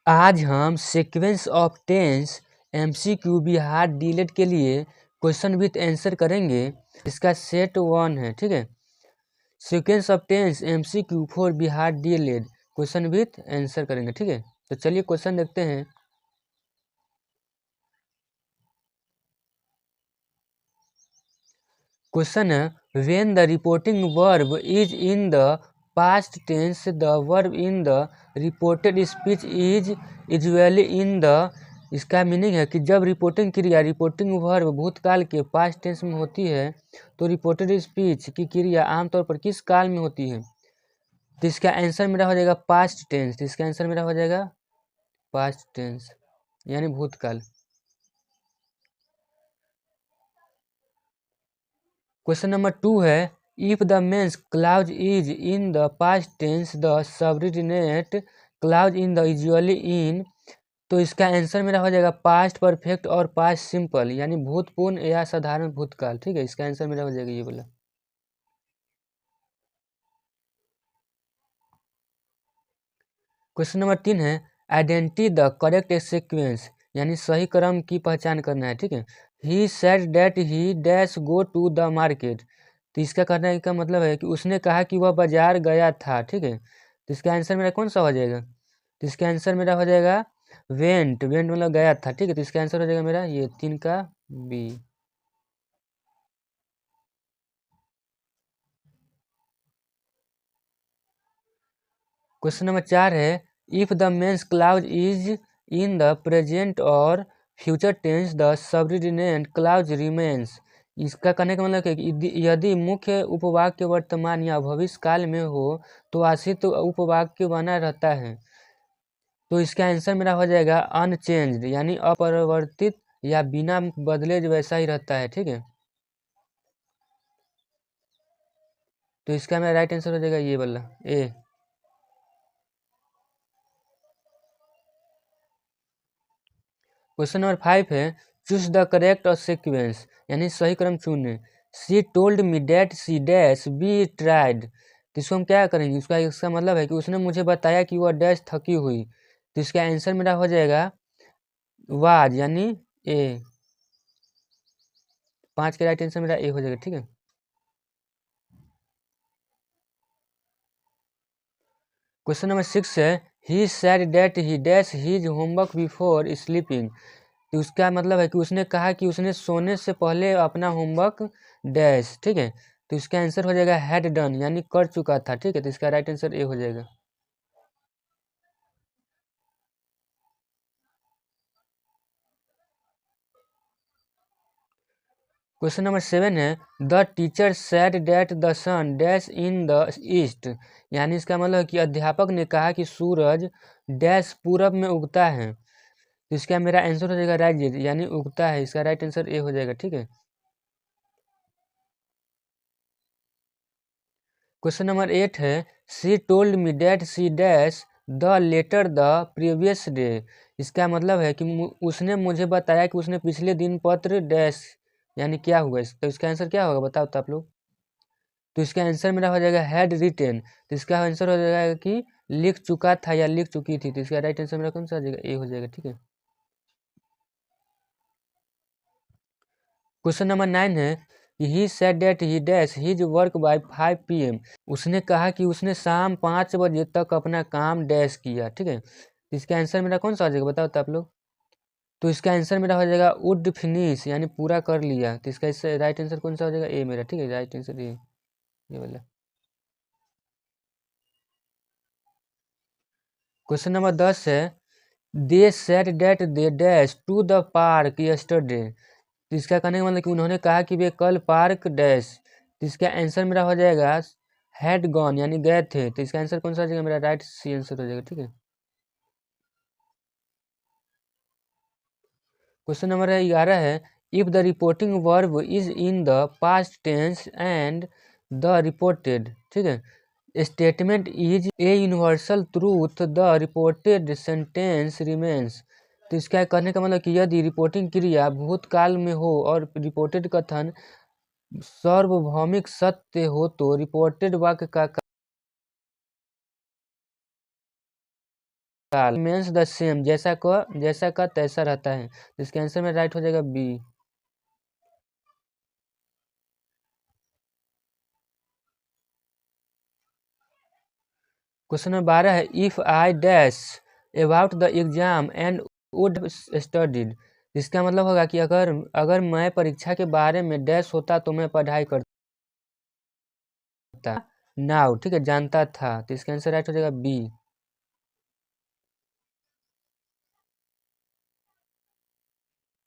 आज हम sequence of tense MCQ Bihar DElEd के लिए क्वेश्चन विथ आंसर करेंगे। इसका सेट 1 है, ठीक है। Sequence of tense MCQ for Bihar DElEd question with answer करेंगे, ठीक है। तो चलिए क्वेश्चन देखते हैं। क्वेश्चन है, when the reporting verb is in the past tense the verb in the reported speech is usually in the. इसका मीनिंग है कि जब रिपोर्टिंग क्रिया रिपोर्टिंग वर्ब भूतकाल के पास्ट टेंस में होती है तो रिपोर्टेड स्पीच की क्रिया आमतौर पर किस काल में होती है। तो इसका आंसर मेरा हो जाएगा पास्ट टेंस। तो इसका आंसर मेरा हो जाएगा पास्ट टेंस यानी भूतकाल। क्वेश्चन नंबर 2 है, if the mains clause is in the past tense the subordinate clause in the usually in. तो इसका आंसर मेरा हो जाएगा पास्ट परफेक्ट और पास्ट सिंपल यानी भूतपूर्ण या साधारण भूतकाल, ठीक है। इसका आंसर मेरा हो जाएगा ये बोला। क्वेश्चन नंबर 3 है, आइडेंटिटी द करेक्ट सीक्वेंस यानी सही क्रम की पहचान करना है, ठीक है। He said that he dash go to the market. तो इसका कहने का मतलब है कि उसने कहा कि वह बाजार गया था, ठीक है। तो इसका आंसर मेरा कौन सा हो जाएगा। तो इसका आंसर मेरा हो जाएगा वेंट। वेंट मतलब गया था, ठीक है। तो इसका आंसर हो जाएगा मेरा ये 3 का बी। क्वेश्चन नंबर 4 है, if the mains clause is in the present और future tense the subordinate clause remains. इसका कहने का मतलब है कि यदि मुख्य उपवाक्य वर्तमान या भविष्य काल में हो तो आश्रित उपवाक्य बना रहता है। तो इसका आंसर मेरा हो जाएगा अनचेंज्ड यानी अपरिवर्तित या बिना बदले वैसा ही रहता है, ठीक है। तो इसका मेरा राइट आंसर हो जाएगा ये वाला ए। क्वेश्चन नंबर 5 है, चूज द करेक्ट सीक्वेंस यानी सही क्रम चुने। She told me that she dash B tried. तो इसको हम क्या करेंगे, इसका मतलब है कि उसने मुझे बताया कि वह डैश थकी हुई। तो इसका आंसर मेरा हो जाएगा वाज यानी ए। 5 के राइट आंसर मेरा ए हो जाएगा, ठीक है। क्वेश्चन नंबर 6 है, he said that he dash his homework before sleeping. तो उसका मतलब है कि उसने कहा कि उसने सोने से पहले अपना होमवर्क डैश, ठीक है। तो इसका आंसर हो जाएगा हैड डन यानी कर चुका था, ठीक है। तो इसका राइट आंसर ए हो जाएगा। क्वेश्चन नंबर 7 है, the teacher said that the sun dash in the east. यानी इसका मतलब है कि अध्यापक ने कहा कि सूरज डैश पूरब में उगता है। तो इसका मेरा आंसर हो जाएगा राइट यानी उगता है। इसका राइट आंसर ए हो जाएगा, ठीक है। क्वेश्चन नंबर 8 है, she told me that she dash the letter the previous day. इसका मतलब है कि उसने मुझे बताया कि उसने पिछले दिन पत्र डैश यानी क्या हुआ। तो इसका आंसर क्या होगा बताओ तो आप लोग। तो इसका आंसर मेरा हो जाएगा हैड रिटेन। तो इसका आंसर हो जाएगा कि लिख चुका था या लिख चुकी थी। तो इसका राइट आंसर मेरा कौन सा हो जाएगा ए हो जाएगा, ठीक है। क्वेश्चन नंबर 9 है, he said that he dash his work by 5 PM। उसने कहा कि उसने शाम 5 बजे तक अपना काम डैश किया, ठीक है। तो इसका आंसर मेरा कौन सा हो जाएगा बताओ तो आप लोग। तो इसका आंसर मेरा हो जाएगा वुड फिनिश यानी पूरा कर लिया। तो इसका राइट आंसर कौन सा हो जाएगा ए मेरा, ठीक है। राइट आंसर ये वाला। क्वेश्चन नंबर 10 है, they said that they dash to the park yesterday. तो इसका कहने का मतलब कि उन्होंने कहा कि वे कल पार्क डैश। तो इसका आंसर मेरा हो जाएगा हैड गॉन यानी गए थे। तो इसका आंसर कौन सा हो जाएगा मेरा राइट सी आंसर हो जाएगा, ठीक है। क्वेश्चन नंबर 11 है, if the reporting verb is in the past tense and the reported, ठीक है, statement is a universal truth the reported sentence remains. तो इसका कहने का मतलब कि यदि रिपोर्टिंग क्रिया भूतकाल में हो और रिपोर्टेड कथन सार्वभौमिक सत्य हो तो रिपोर्टेड वाक्य का मीन्स द सेम, जैसा का तैसा रहता है। तो इसके आंसर में राइट हो जाएगा बी। क्वेश्चन नंबर 12 है, if I dash about the exam and would studied. इसका मतलब होगा कि अगर अगर मैं परीक्षा के बारे में डैश होता तो मैं पढ़ाई करता। नाउ, ठीक है, जानता था। तो इसका आंसर राइट हो जाएगा बी।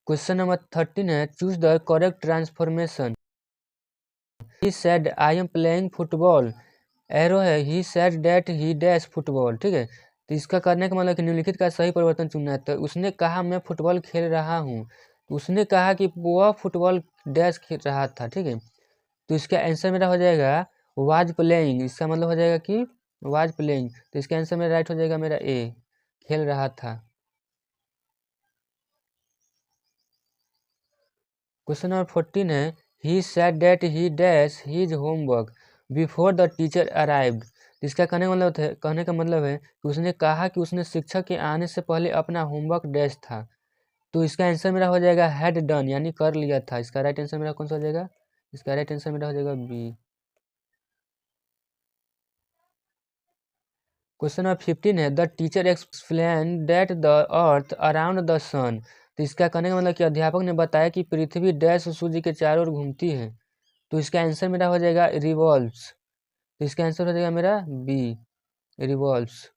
क्वेश्चन नंबर 13 है, choose the correct transformation. He said I am playing football. Arrow है, he said that he dash football, ठीक है। तो इसका करने का मतलब कि निम्नलिखित का सही परिवर्तन चुनना है। तो उसने कहा मैं फुटबॉल खेल रहा हूँ, तो उसने कहा कि वह फुटबॉल डैश खेल रहा था, ठीक है। तो इसका आंसर मेरा हो जाएगा वाज प्लेइंग। इसका मतलब हो जाएगा कि वाज प्लेइंग। तो इसका आंसर मेरा राइट हो जाएगा मेरा ए, खेल रहा था। क्वेश्चन नंबर 14 है, he said that he dash his homework before the teacher arrived. इसका कहने का मतलब है कि उसने कहा कि उसने शिक्षक के आने से पहले अपना होमवर्क डैश था। तो इसका आंसर मेरा हो जाएगा हैड डन, यानी कर लिया था। इसका राइट आंसर मेरा कौन सा हो जाएगा? इसका राइट आंसर मेरा हो जाएगा बी। क्वेश्चन नंबर 15 है, the teacher explain that the earth around the sun. तो इसका कहने का मतलब कि अध्यापक ने बताया कि पृथ्वी डैश सूर्य के चारों ओर घूमती है। तो इसका आंसर मेरा हो जाएगा रिवॉल्व्स। तो इसका आंसर हो जाएगा मेरा बी, रिवॉल्व्स।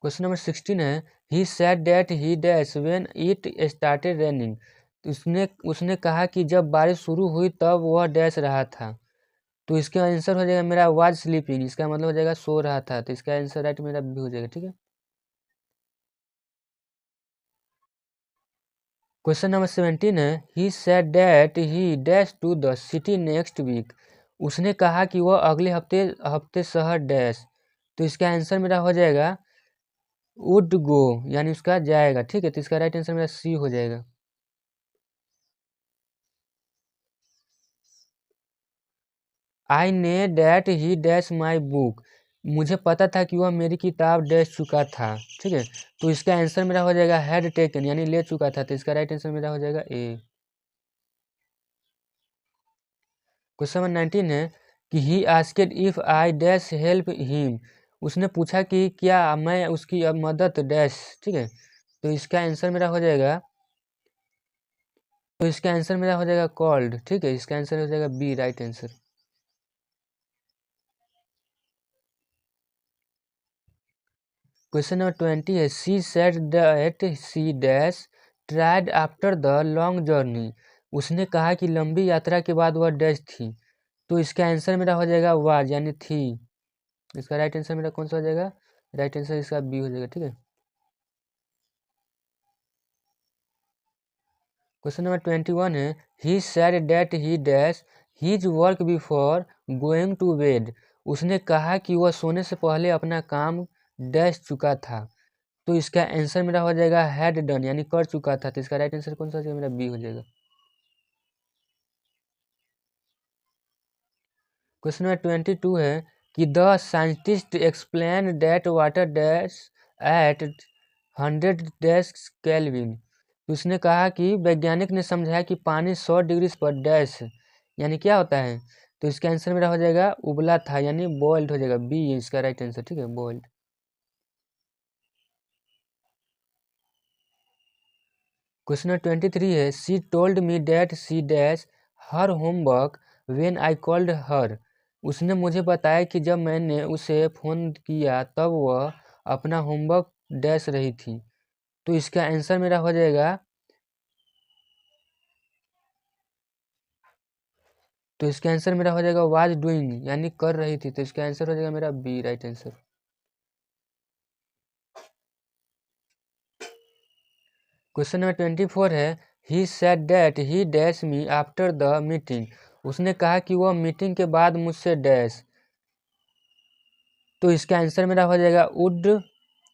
क्वेश्चन नंबर 16 है, he said that he dash when it started raining. उसने उसने कहा कि जब बारिश शुरू हुई तब वह डैश रहा था। तो इसका आंसर हो जाएगा मेरा वाज स्लीपिंग। इसका मतलब हो जाएगा सो रहा था। तो इसका आंसर राइट मेरा बी हो जाएगा, ठीक है। क्वेश्चन नंबर 17 है, he said that he dash to the city next week. उसने कहा कि वह अगले हफ्ते हफ्ते शहर डैश। तो इसका आंसर मेरा हो जाएगा वुड गो, यानी उसका जाएगा, ठीक है। तो इसका राइट आंसर मेरा सी हो जाएगा। आई ने that he dash my book. मुझे पता था कि वह मेरी किताब डैश चुका था, ठीक है। तो इसका आंसर मेरा हो जाएगा हैड टेकन, यानी ले चुका था। तो इसका राइट आंसर मेरा हो जाएगा ए। क्वेश्चन नंबर 19 है कि he asked if I dash help him. उसने पूछा कि क्या मैं उसकी मदद डैश, ठीक है। तो इसका आंसर मेरा हो जाएगा कॉल्ड, ठीक है। इसका आंसर हो जाएगा B, right answer. Question number 20 है, she said that she dash tried after the long journey. उसने कहा कि लंबी यात्रा के बाद वह डैश थी। तो इसका आंसर मेरा हो जाएगा वाज, यानी थी। इसका राइट आंसर मेरा कौन सा हो जाएगा? राइट आंसर इसका बी हो जाएगा, ठीक है। क्वेश्चन नंबर 21 है, he said that he dash his work before going to bed. उसने कहा कि वह सोने से पहले अपना काम डैश चुका था। तो इसका आंसर मेरा हो जाएगा हैड डन, यानी कर चुका था। तो इसका राइट आंसर कौन सा हो जाएगा? मेरा बी हो जाएगा। क्वेश्चन नंबर 22 है कि the scientist explain that water dash at 100 dash kelvin. उसने कहा कि वैज्ञानिक ने समझाया कि पानी 100 डिग्री पर डैश, यानी क्या होता है। तो इसका आंसर मेरा हो जाएगा उबला था, यानी बॉइल्ड हो जाएगा। बी इसका राइट आंसर, ठीक है, बॉइल्ड। क्वेश्चन नंबर 23 है, she told me that she dash her homework when I called her. उसने मुझे बताया कि जब मैंने उसे फ़ोन किया तब वह अपना होमवर्क डैश रही थी। तो इसका आंसर मेरा हो जाएगा वाज डूइंग, यानी कर रही थी। तो इसका आंसर हो जाएगा मेरा B, right answer. Question number 24 है, he said that he dash me after the meeting. उसने कहा कि वह मीटिंग के बाद मुझसे डैश। तो इसका आंसर मेरा हो जाएगा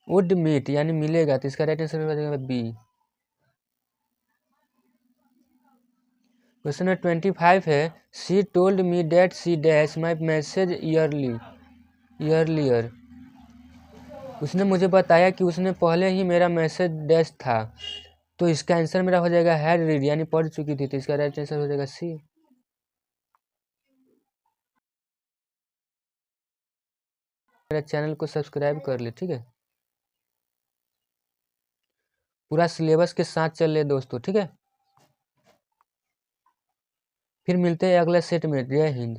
वुड मीट, यानी मिलेगा। तो इसका राइट आंसर हो जाएगा बी। क्वेश्चन नंबर 25 है, she told me that she dash my message earlier. उसने मुझे बताया कि उसने पहले ही मेरा मैसेज डैश था। तो इसका आंसर मेरा हो जाएगा हैड रीड, यानी पढ़ चुकी थी। तो इसका राइट आंसर हो जाएगा सी। मेरा चैनल को सब्सक्राइब कर ले, ठीक है। पूरा सिलेबस के साथ चल ले दोस्तों, ठीक है। फिर मिलते हैं अगले सेट में। जय हिंद।